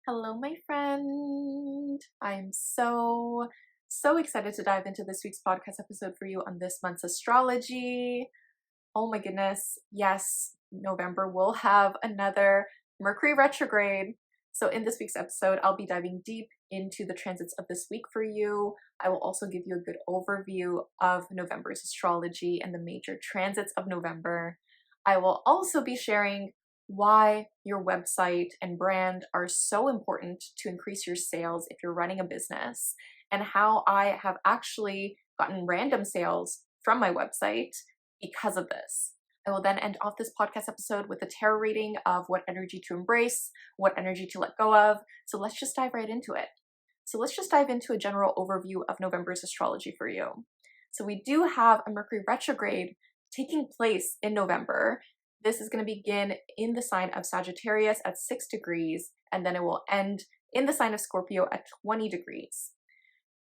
Hello, my friend. I'm so excited to dive into this week's podcast episode for you on this month's astrology. Oh my goodness. Yes, November will have another Mercury retrograde. So in this week's episode, I'll be diving deep into the transits of this week for you. I will also give you a good overview of November's astrology and the major transits of November. I will also be sharing why your website and brand are so important to increase your sales if you're running a business, and how I have actually gotten random sales from my website because of this. I will then end off this podcast episode with a tarot reading of what energy to embrace, what energy to let go of. So let's just dive right into it. So let's just dive into a general overview of November's astrology for you. So we do have a Mercury retrograde taking place in November. This is going to begin in the sign of Sagittarius at 6 degrees, and then it will end in the sign of Scorpio at 20 degrees.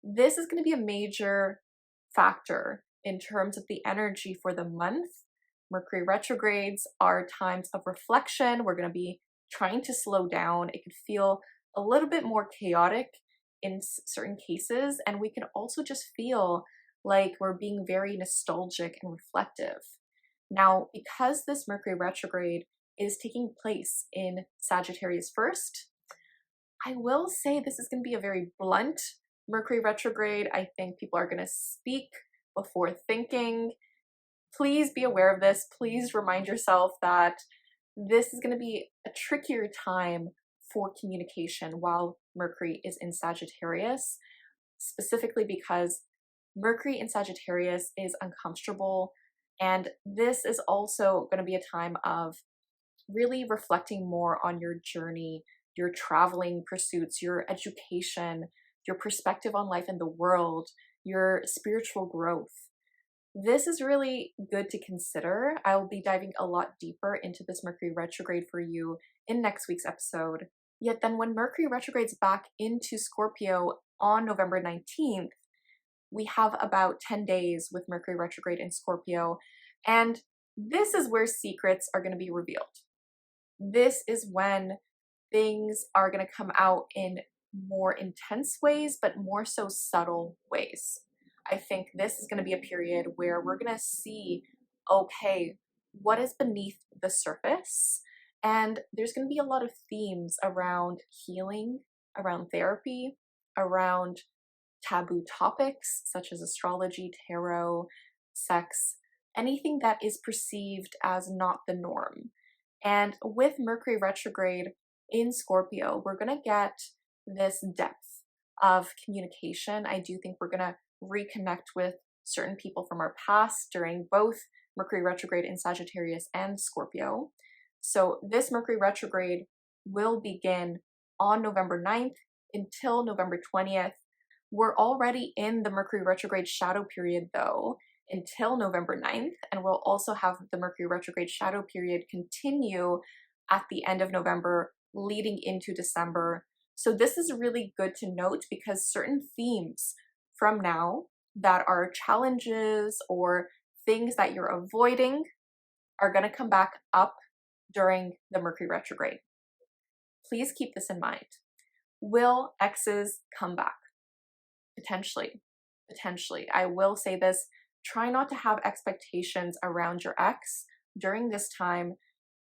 This is going to be a major factor in terms of the energy for the month. Mercury retrogrades are times of reflection. We're going to be trying to slow down. It could feel a little bit more chaotic in certain cases, and we can also just feel like we're being very nostalgic and reflective. Now, because this Mercury retrograde is taking place in Sagittarius first, I will say this is going to be a very blunt Mercury retrograde. I think people are going to speak before thinking. Please be aware of this. Please remind yourself that this is going to be a trickier time for communication while Mercury is in Sagittarius, specifically because Mercury in Sagittarius is uncomfortable. And this is also going to be a time of really reflecting more on your journey, your traveling pursuits, your education, your perspective on life and the world, your spiritual growth. This is really good to consider. I will be diving a lot deeper into this Mercury retrograde for you in next week's episode. Yet then when Mercury retrogrades back into Scorpio on November 19th, we have about 10 days with Mercury retrograde in Scorpio, and this is where secrets are going to be revealed. This is when things are going to come out in more intense ways, but more so subtle ways. I think this is going to be a period where we're going to see, okay, what is beneath the surface? And there's going to be a lot of themes around healing, around therapy, around taboo topics such as astrology, tarot, sex, anything that is perceived as not the norm. And with Mercury retrograde in Scorpio, we're going to get this depth of communication. I do think we're going to reconnect with certain people from our past during both Mercury retrograde in Sagittarius and Scorpio. So this Mercury retrograde will begin on November 9th until November 20th. We're already in the Mercury retrograde shadow period though until November 9th, and we'll also have the Mercury retrograde shadow period continue at the end of November leading into December. So this is really good to note because certain themes from now that are challenges or things that you're avoiding are going to come back up during the Mercury retrograde. Please keep this in mind. Will exes come back? Potentially. I will say this, try not to have expectations around your ex during this time.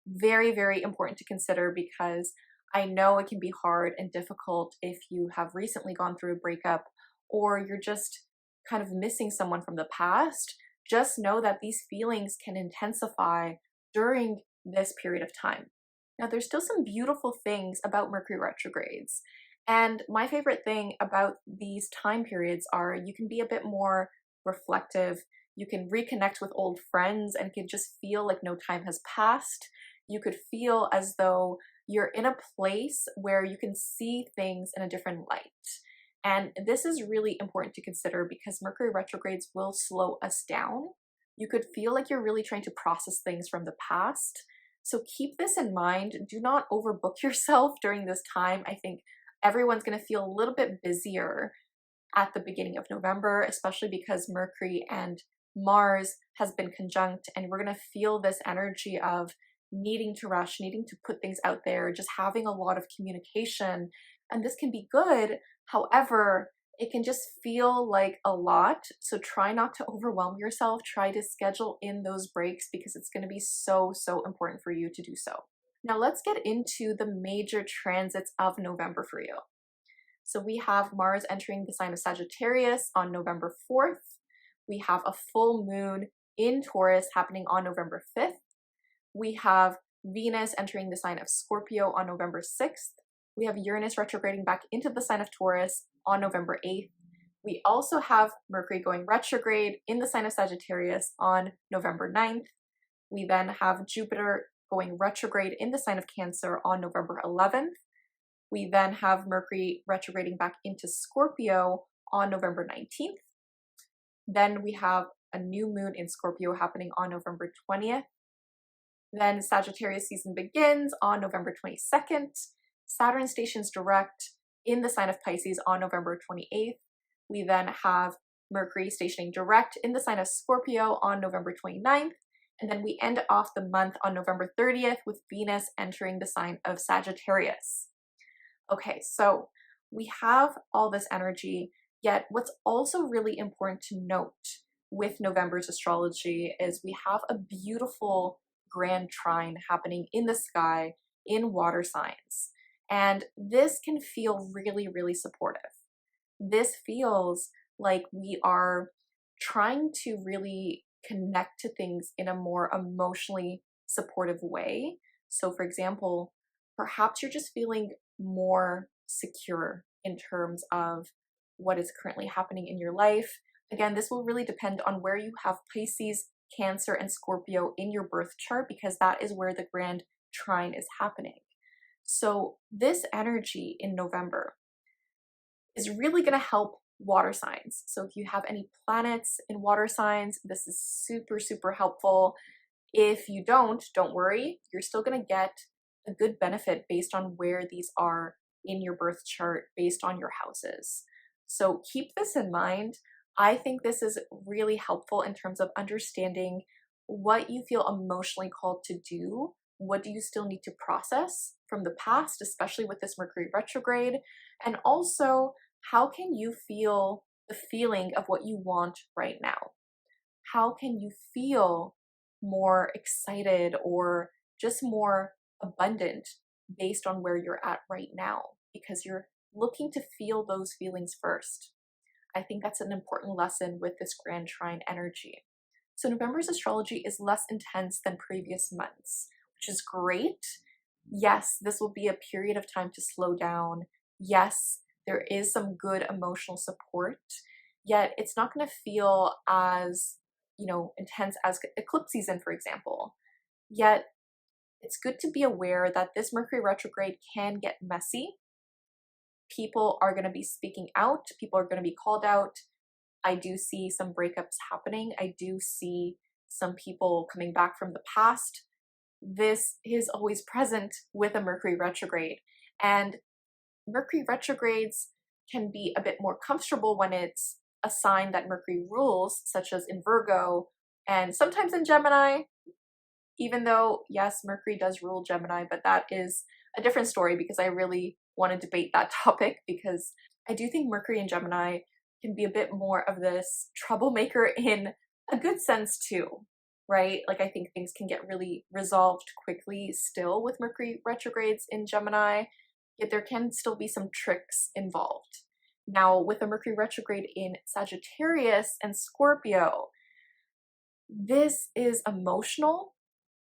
Very, very important to consider because I know it can be hard and difficult if you have recently gone through a breakup or you're just kind of missing someone from the past. Just know that these feelings can intensify during this period of time. Now, there's still some beautiful things about Mercury retrogrades. And my favorite thing about these time periods are you can be a bit more reflective. You can reconnect with old friends and can just feel like no time has passed. You could feel as though you're in a place where you can see things in a different light. And this is really important to consider because Mercury retrogrades will slow us down. You could feel like you're really trying to process things from the past. So keep this in mind. Do not overbook yourself during this time. I think everyone's going to feel a little bit busier at the beginning of November, especially because Mercury and Mars has been conjunct, and we're going to feel this energy of needing to rush, needing to put things out there, just having a lot of communication. And this can be good. However, it can just feel like a lot. So try not to overwhelm yourself. Try to schedule in those breaks because it's going to be so, so important for you to do so. Now let's get into the major transits of November for you. So we have Mars entering the sign of Sagittarius on November 4th. We have a full moon in Taurus happening on November 5th. We have Venus entering the sign of Scorpio on November 6th. We have Uranus retrograding back into the sign of Taurus on November 8th. We also have Mercury going retrograde in the sign of Sagittarius on November 9th. We then have Jupiter going retrograde in the sign of Cancer on November 11th. We then have Mercury retrograding back into Scorpio on November 19th. Then we have a new moon in Scorpio happening on November 20th. Then Sagittarius season begins on November 22nd. Saturn stations direct in the sign of Pisces on November 28th. We then have Mercury stationing direct in the sign of Scorpio on November 29th. And then we end off the month on November 30th with Venus entering the sign of Sagittarius. Okay, so we have all this energy, yet what's also really important to note with November's astrology is we have a beautiful grand trine happening in the sky in water signs. And this can feel really, really supportive. This feels like we are trying to really connect to things in a more emotionally supportive way. So for example, perhaps you're just feeling more secure in terms of what is currently happening in your life. Again, this will really depend on where you have Pisces, Cancer, and Scorpio in your birth chart because that is where the grand trine is happening. So this energy in November is really going to help water signs. So if you have any planets in water signs, this is super, super helpful. If you don't worry, you're still going to get a good benefit based on where these are in your birth chart, based on your houses. So keep this in mind. I think this is really helpful in terms of understanding what you feel emotionally called to do. What do you still need to process from the past, especially with this Mercury retrograde? And also, how can you feel the feeling of what you want right now? How can you feel more excited or just more abundant based on where you're at right now? Because you're looking to feel those feelings first. I think that's an important lesson with this grand trine energy. So November's astrology is less intense than previous months, which is great. Yes, this will be a period of time to slow down. Yes, there is some good emotional support, yet it's not going to feel as, intense as eclipse season, for example. Yet it's good to be aware that this Mercury retrograde can get messy. People are going to be speaking out. People are going to be called out. I do see some breakups happening. I do see some people coming back from the past. This is always present with a Mercury retrograde. And Mercury retrogrades can be a bit more comfortable when it's a sign that Mercury rules, such as in Virgo and sometimes in Gemini, even though, yes, Mercury does rule Gemini, but that is a different story because I really want to debate that topic because I do think Mercury and Gemini can be a bit more of this troublemaker in a good sense too, right? Like I think things can get really resolved quickly still with Mercury retrogrades in Gemini, yet there can still be some tricks involved. Now with a Mercury retrograde in Sagittarius and Scorpio, this is emotional,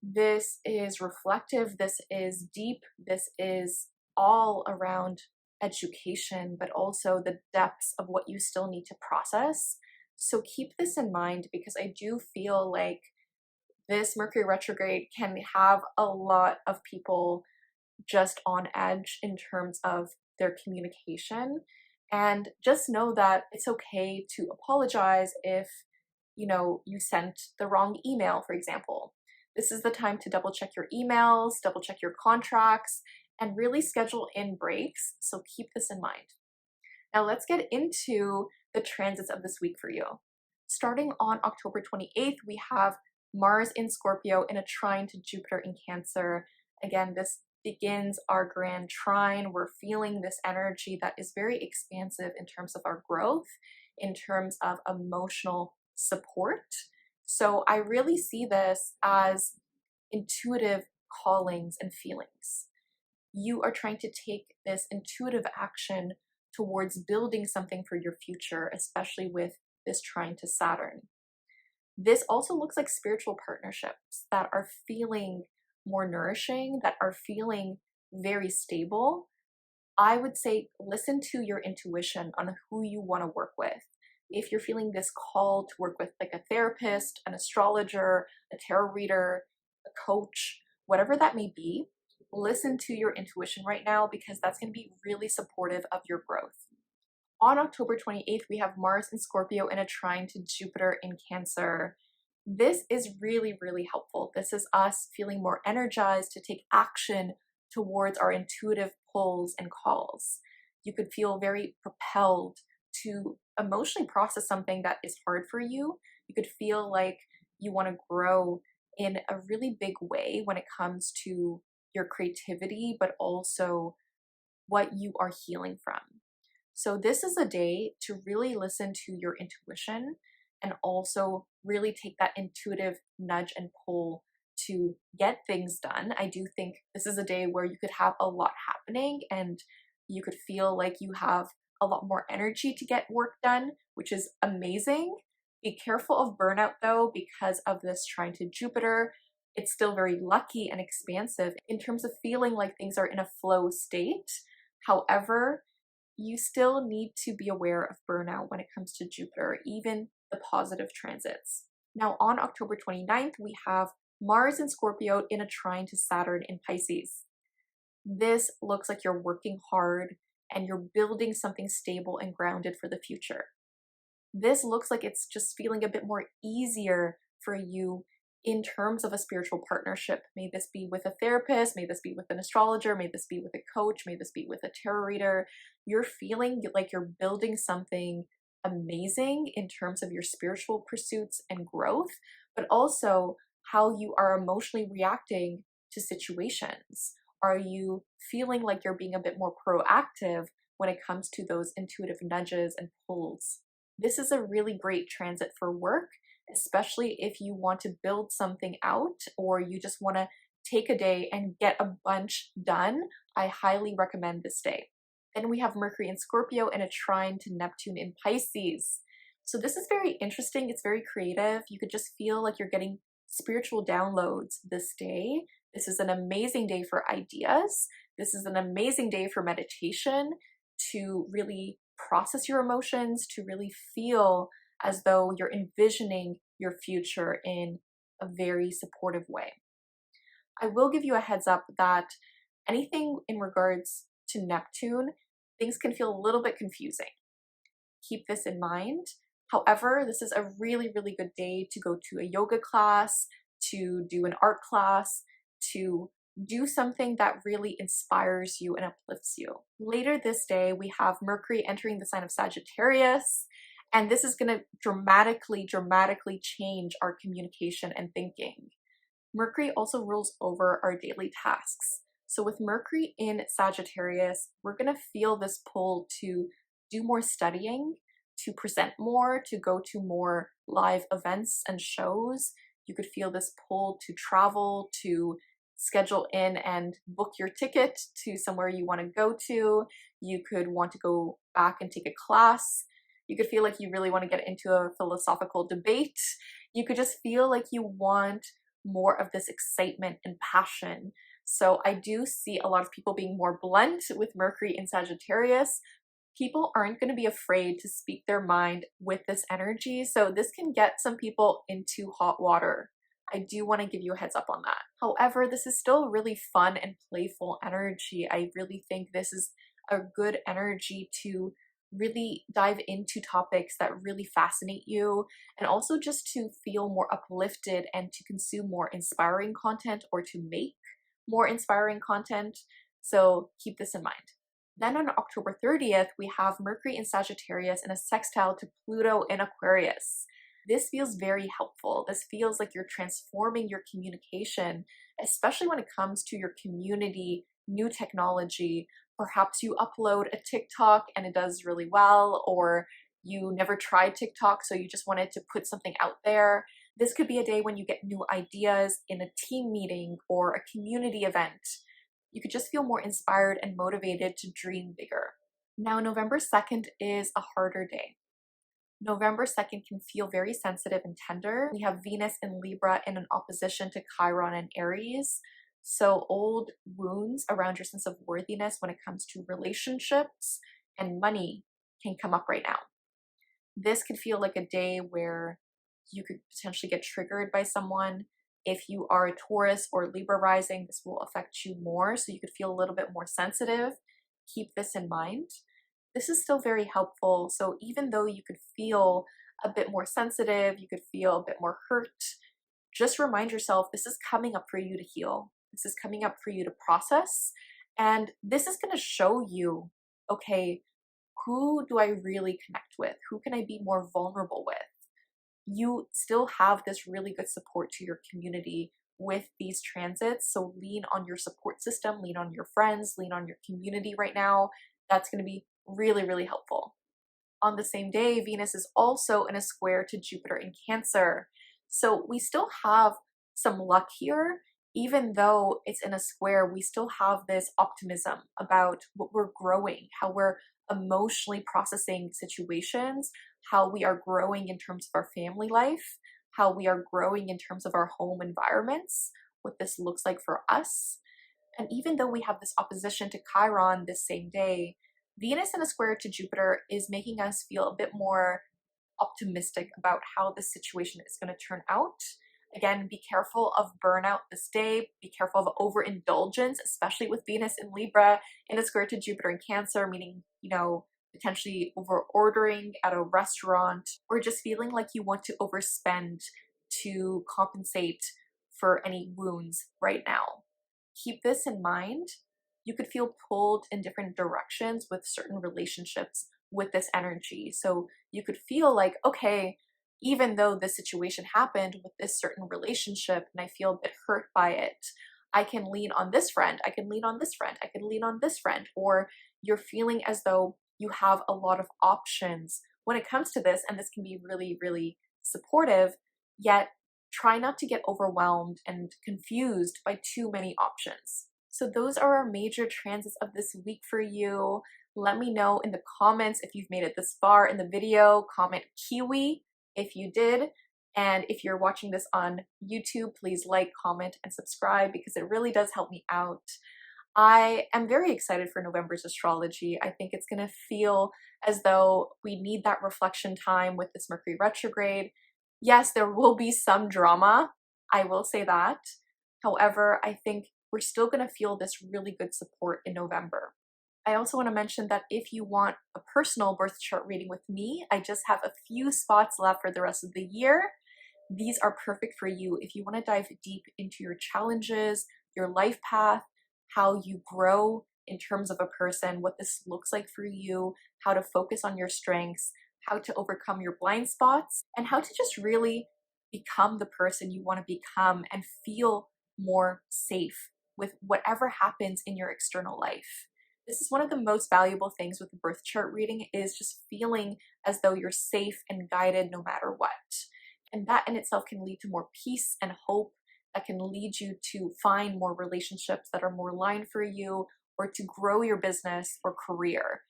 this is reflective, this is deep, this is all around education, but also the depths of what you still need to process. So keep this in mind because I do feel like this Mercury retrograde can have a lot of people just on edge in terms of their communication. And just know that it's okay to apologize if, you sent the wrong email, for example. This is the time to double check your emails, double check your contracts, and really schedule in breaks. So keep this in mind. Now let's get into the transits of this week for you. Starting on October 28th, we have Mars in Scorpio in a trine to Jupiter in Cancer. Again, this begins our grand trine. We're feeling this energy that is very expansive in terms of our growth, in terms of emotional support. So I really see this as intuitive callings and feelings. You are trying to take this intuitive action towards building something for your future, especially with this trine to Saturn. This also looks like spiritual partnerships that are feeling more nourishing, that are feeling very stable. I would say listen to your intuition on who you want to work with. If you're feeling this call to work with like a therapist, an astrologer, a tarot reader, a coach, whatever that may be, listen to your intuition right now because that's going to be really supportive of your growth. On October 28th, we have Mars in Scorpio in a trine to Jupiter in Cancer. This is really, really helpful. This is us feeling more energized to take action towards our intuitive pulls and calls. You could feel very propelled to emotionally process something that is hard for you. You could feel like you want to grow in a really big way when it comes to your creativity, but also what you are healing from. So this is a day to really listen to your intuition and also really take that intuitive nudge and pull to get things done. I do think this is a day where you could have a lot happening and you could feel like you have a lot more energy to get work done, which is amazing. Be careful of burnout though, because of this trine to Jupiter. It's still very lucky and expansive in terms of feeling like things are in a flow state. However, you still need to be aware of burnout when it comes to Jupiter, even the positive transits. Now on October 29th, we have Mars in Scorpio in a trine to Saturn in Pisces. This looks like you're working hard and you're building something stable and grounded for the future. This looks like it's just feeling a bit more easier for you in terms of a spiritual partnership. May this be with a therapist, may this be with an astrologer, may this be with a coach, may this be with a tarot reader. You're feeling like you're building something amazing in terms of your spiritual pursuits and growth, but also how you are emotionally reacting to situations. Are you feeling like you're being a bit more proactive when it comes to those intuitive nudges and pulls? This is a really great transit for work, especially if you want to build something out or you just want to take a day and get a bunch done. I highly recommend this day. Then we have Mercury in Scorpio and a trine to Neptune in Pisces. So this is very interesting. It's very creative. You could just feel like you're getting spiritual downloads this day. This is an amazing day for ideas. This is an amazing day for meditation, to really process your emotions, to really feel as though you're envisioning your future in a very supportive way. I will give you a heads up that anything in regards to Neptune, things can feel a little bit confusing. Keep this in mind. However, this is a really, really good day to go to a yoga class, to do an art class, to do something that really inspires you and uplifts you. Later this day, we have Mercury entering the sign of Sagittarius, and this is going to dramatically change our communication and thinking. Mercury also rules over our daily tasks. So with Mercury in Sagittarius, we're going to feel this pull to do more studying, to present more, to go to more live events and shows. You could feel this pull to travel, to schedule in and book your ticket to somewhere you want to go to. You could want to go back and take a class. You could feel like you really want to get into a philosophical debate. You could just feel like you want more of this excitement and passion. So I do see a lot of people being more blunt with Mercury in Sagittarius. People aren't going to be afraid to speak their mind with this energy. So this can get some people into hot water. I do want to give you a heads up on that. However, this is still really fun and playful energy. I really think this is a good energy to really dive into topics that really fascinate you, and also just to feel more uplifted and to consume more inspiring content or to make more inspiring content. So keep this in mind. Then on October 30th, we have Mercury in Sagittarius and a sextile to Pluto in Aquarius. this feels very helpful. This feels like you're transforming your communication, especially when it comes to your community, new technology. Perhaps you upload a TikTok and it does really well, or you never tried TikTok, so you just wanted to put something out there. This could be a day when you get new ideas in a team meeting or a community event. You could just feel more inspired and motivated to dream bigger. Now, November 2nd is a harder day. November 2nd can feel very sensitive and tender. We have Venus in Libra in an opposition to Chiron and Aries. So old wounds around your sense of worthiness when it comes to relationships and money can come up right now. This could feel like a day where you could potentially get triggered by someone. If you are a Taurus or Libra rising, this will affect you more, so you could feel a little bit more sensitive. Keep this in mind. This is still very helpful, so even though you could feel a bit more sensitive, you could feel a bit more hurt, just remind yourself this is coming up for you to heal. This is coming up for you to process, and this is going to show you, okay, who do I really connect with? Who can I be more vulnerable with? You still have this really good support to your community with these transits, so lean on your support system, lean on your friends, lean on your community right now. That's going to be really, really helpful. On the same day, Venus is also in a square to Jupiter in Cancer. So we still have some luck here. Even though it's in a square, we still have this optimism about what we're growing, how we're emotionally processing situations, how we are growing in terms of our family life, how we are growing in terms of our home environments, what this looks like for us. And even though we have this opposition to Chiron this same day, Venus in a square to Jupiter is making us feel a bit more optimistic about how this situation is going to turn out. Again, be careful of burnout this day. Be careful of overindulgence, especially with Venus in Libra in a square to Jupiter in Cancer, meaning, potentially over ordering at a restaurant or just feeling like you want to overspend to compensate for any wounds right now. Keep this in mind. You could feel pulled in different directions with certain relationships with this energy. So you could feel like, okay, even though this situation happened with this certain relationship and I feel a bit hurt by it, I can lean on this friend, I can lean on this friend, I can lean on this friend, or you're feeling as though you have a lot of options when it comes to this, and this can be really, really supportive, yet try not to get overwhelmed and confused by too many options. So those are our major transits of this week for you. Let me know in the comments if you've made it this far in the video. Comment Kiwi if you did. And if you're watching this on YouTube, please like, comment, and subscribe because it really does help me out. I am very excited for November's astrology. I think it's going to feel as though we need that reflection time with this Mercury retrograde. Yes, there will be some drama. I will say that. However, I think we're still going to feel this really good support in November. I also want to mention that if you want a personal birth chart reading with me, I just have a few spots left for the rest of the year. These are perfect for you if you want to dive deep into your challenges, your life path, how you grow in terms of a person, what this looks like for you, how to focus on your strengths, how to overcome your blind spots, and how to just really become the person you want to become and feel more safe with whatever happens in your external life. This is one of the most valuable things with the birth chart reading, is just feeling as though you're safe and guided no matter what. And that in itself can lead to more peace and hope, that can lead you to find more relationships that are more aligned for you, or to grow your business or career.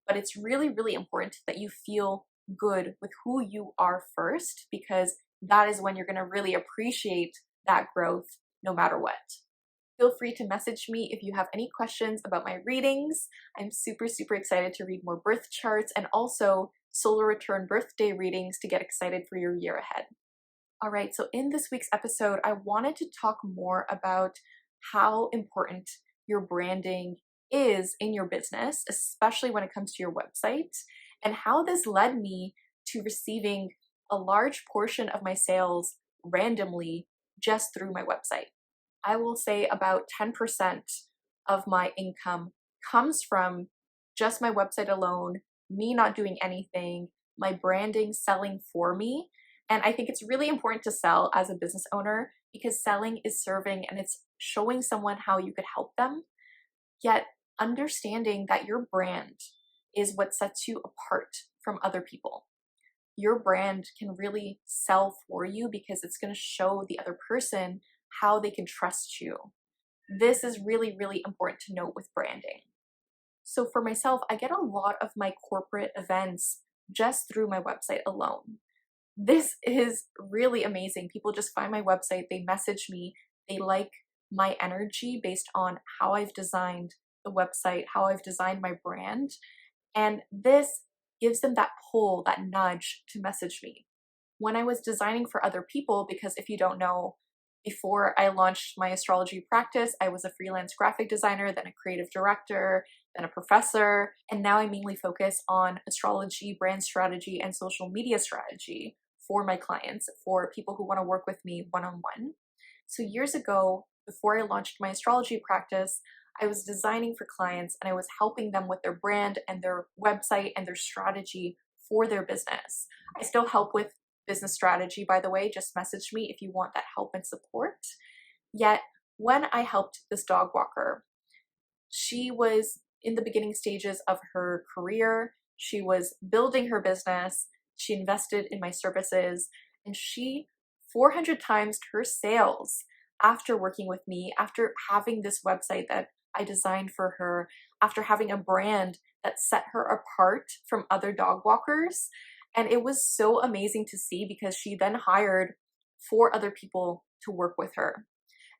But it's really, really important that you feel good with who you are first, because that is when you're going to really appreciate that growth no matter what. Feel free to message me if you have any questions about my readings. I'm super, super excited to read more birth charts and also solar return birthday readings to get excited for your year ahead. All right, so in this week's episode, I wanted to talk more about how important your branding is in your business, especially when it comes to your website, and how this led me to receiving a large portion of my sales randomly just through my website. I will say about 10% of my income comes from just my website alone, me not doing anything, my branding selling for me. And I think it's really important to sell as a business owner because selling is serving and it's showing someone how you could help them, yet understanding that your brand is what sets you apart from other people. Your brand can really sell for you because it's going to show the other person how they can trust you. This is really, really important to note with branding. So for myself, I get a lot of my corporate events just through my website alone. This is really amazing. People just find my website, they message me, they like my energy based on how I've designed the website, how I've designed my brand. And this gives them that pull, that nudge to message me. When I was designing for other people, because if you don't know, before I launched my astrology practice, I was a freelance graphic designer, then a creative director, then a professor, and now I mainly focus on astrology, brand strategy, and social media strategy for my clients, for people who want to work with me one-on-one. So years ago, before I launched my astrology practice, I was designing for clients and I was helping them with their brand and their website and their strategy for their business. I still help with business strategy, by the way. Just message me if you want that help and support. Yet, when I helped this dog walker, she was in the beginning stages of her career. She was building her business. She invested in my services, and she 400 times her sales after working with me, after having this website that I designed for her, after having a brand that set her apart from other dog walkers. And it was so amazing to see because she then hired 4 other people to work with her.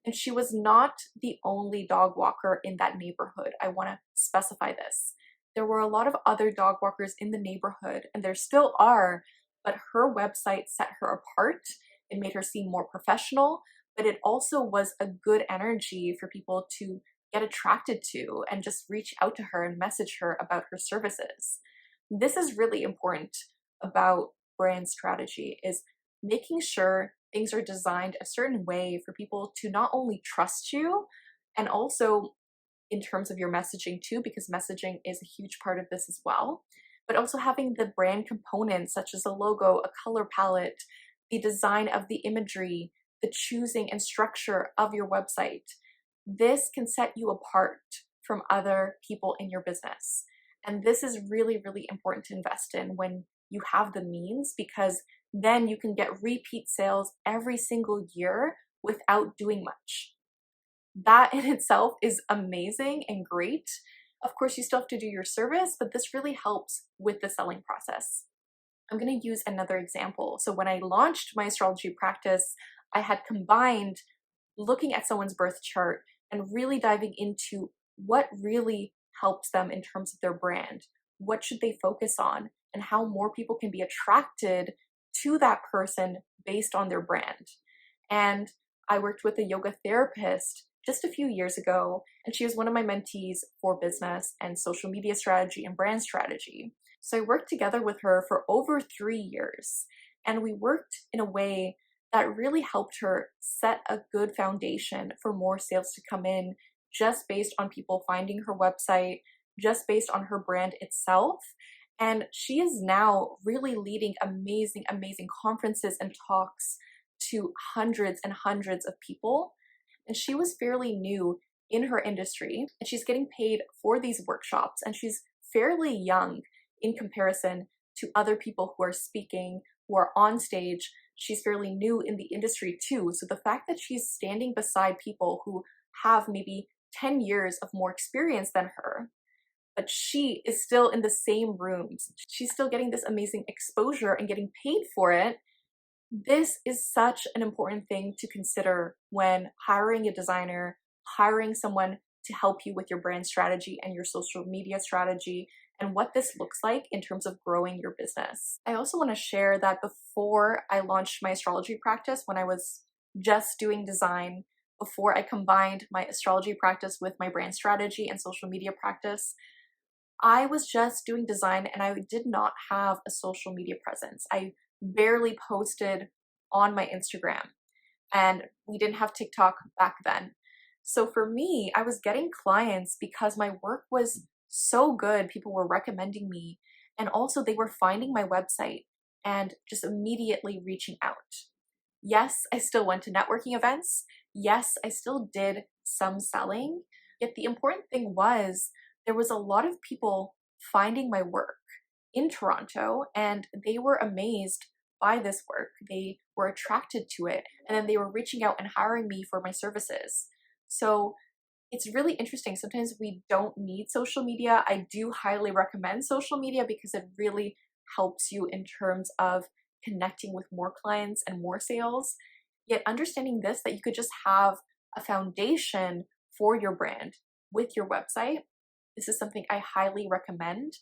And she was not the only dog walker in that neighborhood. I want to specify this. There were a lot of other dog walkers in the neighborhood, and there still are, but her website set her apart. It made her seem more professional, but it also was a good energy for people to get attracted to and just reach out to her and message her about her services. This is really important about brand strategy, is making sure things are designed a certain way for people to not only trust you, and also in terms of your messaging too, because messaging is a huge part of this as well, but also having the brand components such as a logo, a color palette, the design of the imagery, the choosing and structure of your website. This can set you apart from other people in your business. And this is really, really important to invest in when you have the means, because then you can get repeat sales every single year without doing much. That in itself is amazing and great. Of course, you still have to do your service, but this really helps with the selling process. I'm going to use another example. So when I launched my astrology practice, I had combined looking at someone's birth chart and really diving into what really helps them in terms of their brand. What should they focus on, and how more people can be attracted to that person based on their brand. And I worked with a yoga therapist just a few years ago, and she was one of my mentees for business and social media strategy and brand strategy. So I worked together with her for over 3 years, and we worked in a way that really helped her set a good foundation for more sales to come in, just based on people finding her website, just based on her brand itself. And she is now really leading amazing, amazing conferences and talks to hundreds and hundreds of people. And she was fairly new in her industry, and she's getting paid for these workshops, and she's fairly young in comparison to other people who are speaking, who are on stage. She's fairly new in the industry too. So the fact that she's standing beside people who have maybe 10 years of more experience than her, but she is still in the same rooms, she's still getting this amazing exposure and getting paid for it. This is such an important thing to consider when hiring a designer, hiring someone to help you with your brand strategy and your social media strategy, and what this looks like in terms of growing your business. I also want to share that before I launched my astrology practice, when I was just doing design, before I combined my astrology practice with my brand strategy and social media practice, I was just doing design and I did not have a social media presence. I barely posted on my Instagram, and we didn't have TikTok back then. So for me, I was getting clients because my work was so good. People were recommending me, and also they were finding my website and just immediately reaching out. Yes, I still went to networking events. Yes, I still did some selling. Yet the important thing was there was a lot of people finding my work in Toronto, and they were amazed by this work. They were attracted to it, and then they were reaching out and hiring me for my services. So it's really interesting. Sometimes we don't need social media. I do highly recommend social media because it really helps you in terms of connecting with more clients and more sales. Yet understanding this, that you could just have a foundation for your brand with your website. This is something I highly recommend.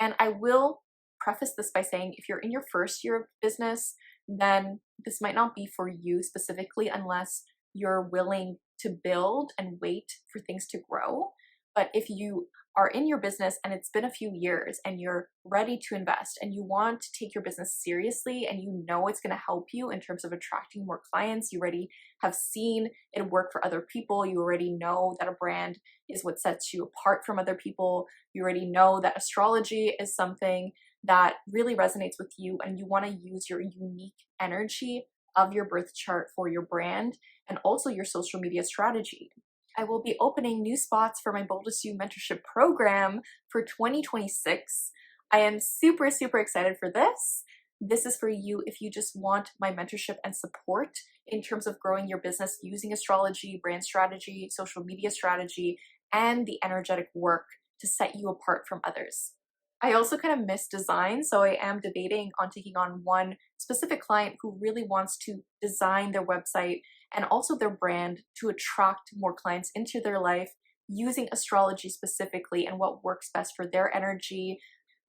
And I will preface this by saying if you're in your first year of business, then this might not be for you specifically unless you're willing to build and wait for things to grow. But if you are in your business and it's been a few years and you're ready to invest and you want to take your business seriously and you know it's going to help you in terms of attracting more clients, you already have seen it work for other people, you already know that a brand is what sets you apart from other people, you already know that astrology is something that really resonates with you, and you want to use your unique energy of your birth chart for your brand and also your social media strategy. I will be opening new spots for my Boldest You mentorship program for 2026. I am super excited for this. This is for you if you just want my mentorship and support in terms of growing your business using astrology, brand strategy, social media strategy, and the energetic work to set you apart from others. I also kind of miss design, so I am debating on taking on one specific client who really wants to design their website and also their brand to attract more clients into their life using astrology specifically and what works best for their energy,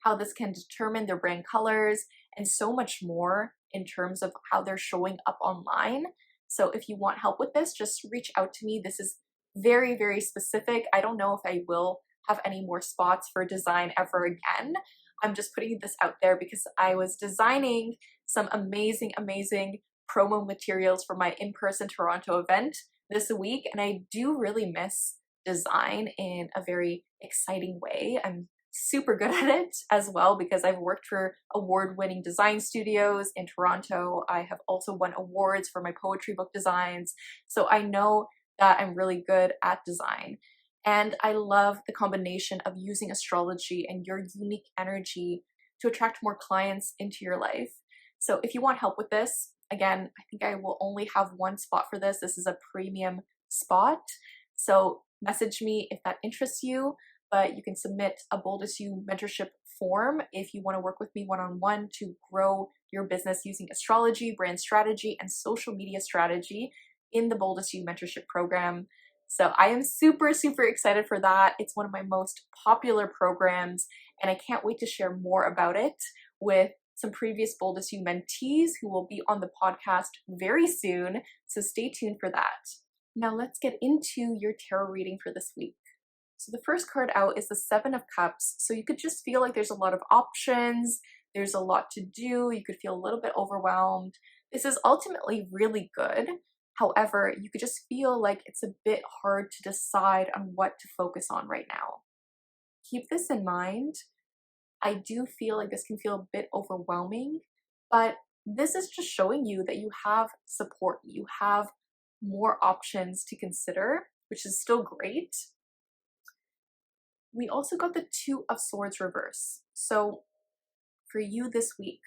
how this can determine their brand colors, and so much more in terms of how they're showing up online. So if you want help with this, just reach out to me. This is very specific. I don't know if I will have any more spots for design ever again. I'm just putting this out there because I was designing some amazing promo materials for my in-person Toronto event this week, and I do really miss design in a very exciting way. I'm super good at it as well because I've worked for award-winning design studios in Toronto. I have also won awards for my poetry book designs, so I know that I'm really good at design. And I love the combination of using astrology and your unique energy to attract more clients into your life. So if you want help with this, again, I think I will only have one spot for this. This is a premium spot. So message me if that interests you, but you can submit a Boldest You mentorship form if you want to work with me one-on-one to grow your business using astrology, brand strategy, and social media strategy in the Boldest You mentorship program. So I am super excited for that. It's one of my most popular programs, and I can't wait to share more about it with some previous Boldest You mentees who will be on the podcast very soon. So stay tuned for that. Now let's get into your tarot reading for this week. So the first card out is the Seven of Cups. So you could just feel like there's a lot of options. There's a lot to do. You could feel a little bit overwhelmed. This is ultimately really good. However, you could just feel like it's a bit hard to decide on what to focus on right now. Keep this in mind. I do feel like this can feel a bit overwhelming, but this is just showing you that you have support. You have more options to consider, which is still great. We also got the Two of Swords reverse. So for you this week,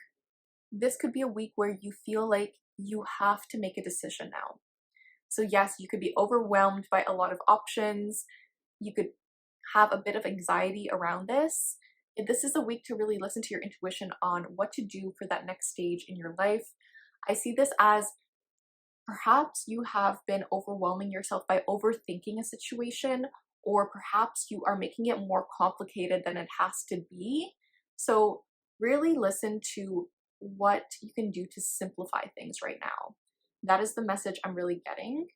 this could be a week where you feel like you have to make a decision now. So yes, you could be overwhelmed by a lot of options. You could have a bit of anxiety around this. This is a week to really listen to your intuition on what to do for that next stage in your life. I see this as perhaps you have been overwhelming yourself by overthinking a situation, or perhaps you are making it more complicated than it has to be. So really listen to what you can do to simplify things right now. That is the message I'm really getting.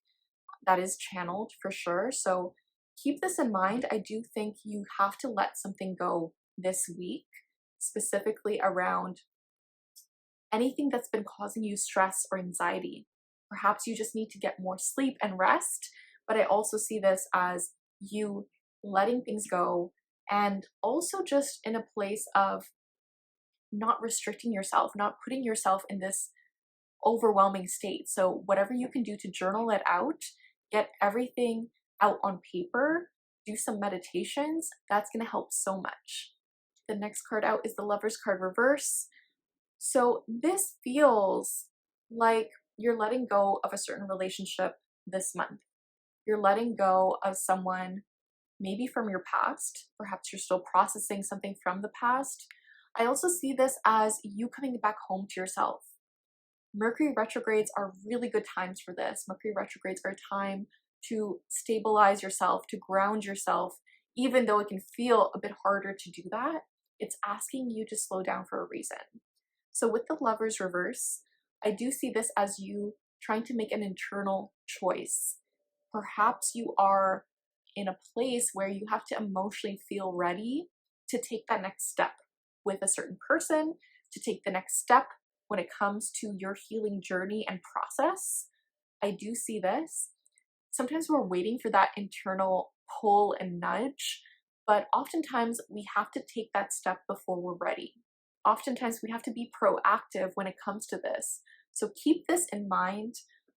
That is channeled for sure. So keep this in mind. I do think you have to let something go this week, specifically around anything that's been causing you stress or anxiety. Perhaps you just need to get more sleep and rest, but I also see this as you letting things go and also just in a place of not restricting yourself, not putting yourself in this overwhelming state. So whatever you can do to journal it out, get everything out on paper, do some meditations, that's going to help so much. The next card out is the Lover's card reverse. So this feels like you're letting go of a certain relationship this month. You're letting go of someone maybe from your past. Perhaps you're still processing something from the past. I also see this as you coming back home to yourself. Mercury retrogrades are really good times for this. Mercury retrogrades are a time to stabilize yourself, to ground yourself, even though it can feel a bit harder to do that. It's asking you to slow down for a reason. So with the Lover's reverse, I do see this as you trying to make an internal choice. Perhaps you are in a place where you have to emotionally feel ready to take that next step with a certain person, to take the next step when it comes to your healing journey and process. I do see this. Sometimes we're waiting for that internal pull and nudge, but oftentimes we have to take that step before we're ready. Oftentimes we have to be proactive when it comes to this. So keep this in mind.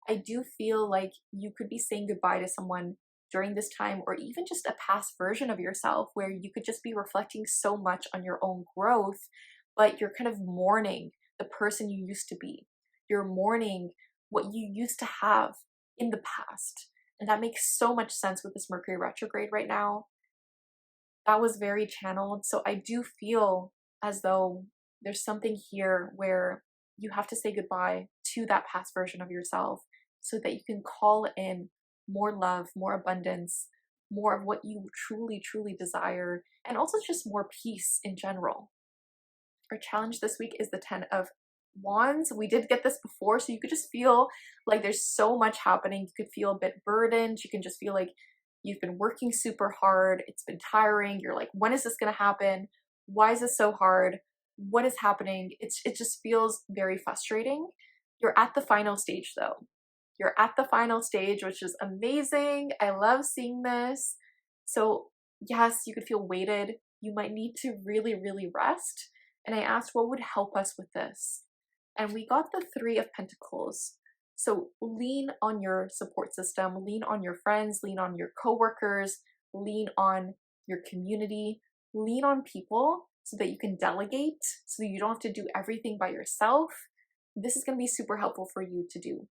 I do feel like you could be saying goodbye to someone during this time, or even just a past version of yourself where you could just be reflecting so much on your own growth, but you're kind of mourning the person you used to be. You're mourning what you used to have in the past. And that makes so much sense with this Mercury retrograde right now. That was very channeled. So I do feel as though there's something here where you have to say goodbye to that past version of yourself so that you can call in more love, more abundance, more of what you truly, truly desire, and also just more peace in general. Our challenge this week is the 10 of Wands. We did get this before, so you could just feel like there's so much happening. You could feel a bit burdened. You can just feel like you've been working super hard. It's been tiring. You're like, when is this going to happen? Why is this so hard? What is happening? It just feels very frustrating. You're at the final stage though. You're at the final stage, which is amazing. I love seeing this. So yes, you could feel weighted. You might need to really, really rest. And I asked what would help us with this. And we got the 3 of Pentacles. So lean on your support system, lean on your friends, lean on your coworkers, lean on your community, lean on people so that you can delegate, so that you don't have to do everything by yourself. This is going to be super helpful for you to do.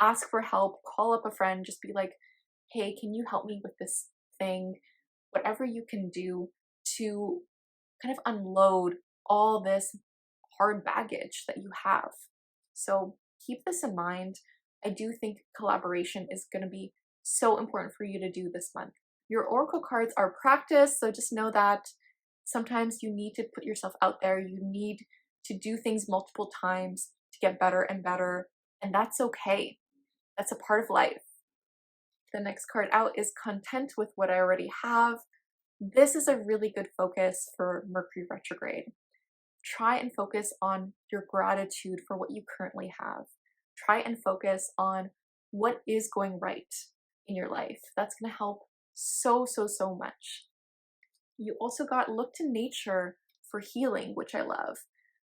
Ask for help, call up a friend, just be like, hey, can you help me with this thing? Whatever you can do to kind of unload all this hard baggage that you have. So keep this in mind. I do think collaboration is going to be so important for you to do this month. Your oracle cards are practice, so just know that sometimes you need to put yourself out there. You need to do things multiple times to get better and better, and that's okay. That's a part of life. The next card out is content with what I already have. This is a really good focus for Mercury retrograde. Try and focus on your gratitude for what you currently have. Try and focus on what is going right in your life. That's going to help so much. You also got look to nature for healing, which I love.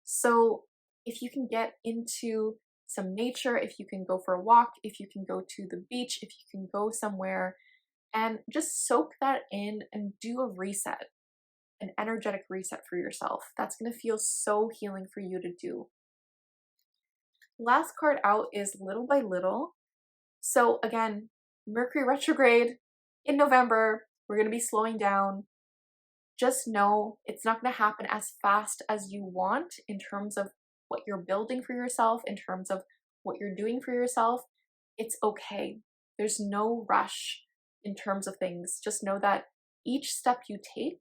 So if you can get into some nature, if you can go for a walk, if you can go to the beach, if you can go somewhere and just soak that in and do a reset, an energetic reset for yourself. That's going to feel so healing for you to do. Last card out is little by little. So again, Mercury retrograde in November, we're going to be slowing down. Just know it's not going to happen as fast as you want in terms of what you're building for yourself, in terms of what you're doing for yourself. It's okay. There's no rush in terms of things. Just know that each step you take,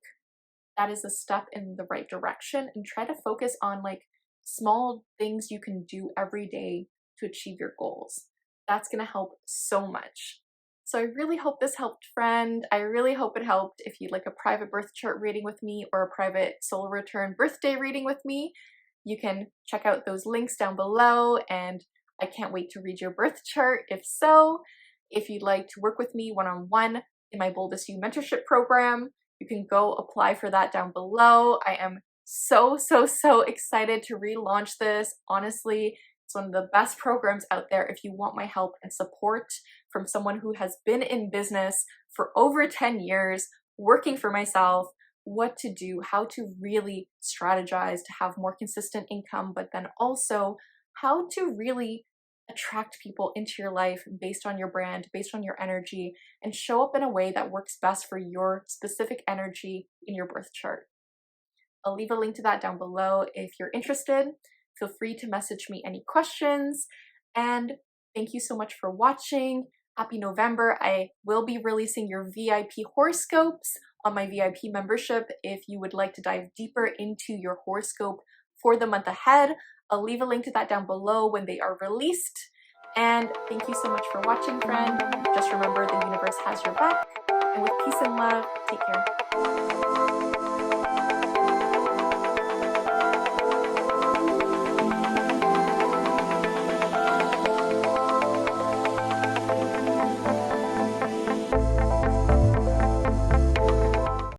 that is a step in the right direction, and try to focus on like small things you can do every day to achieve your goals. That's going to help so much. So I really hope this helped, friend. I really hope it helped. If you'd like a private birth chart reading with me or a private solar return birthday reading with me, you can check out those links down below, and I can't wait to read your birth chart if so. If you'd like to work with me one-on-one in my Boldest You mentorship program, you can go apply for that down below. I am so excited to relaunch this. Honestly, it's one of the best programs out there if you want my help and support from someone who has been in business for over 10 years, working for myself, what to do, how to really strategize to have more consistent income, but then also how to really attract people into your life based on your brand, based on your energy, and show up in a way that works best for your specific energy in your birth chart. I'll leave a link to that down below if you're interested. Feel free to message me any questions, and thank you so much for watching. Happy November. I will be releasing your VIP horoscopes on my VIP membership if you would like to dive deeper into your horoscope for the month ahead. I'll leave a link to that down below when they are released. And thank you so much for watching, friend. Just remember, the universe has your back. And with peace and love, take care.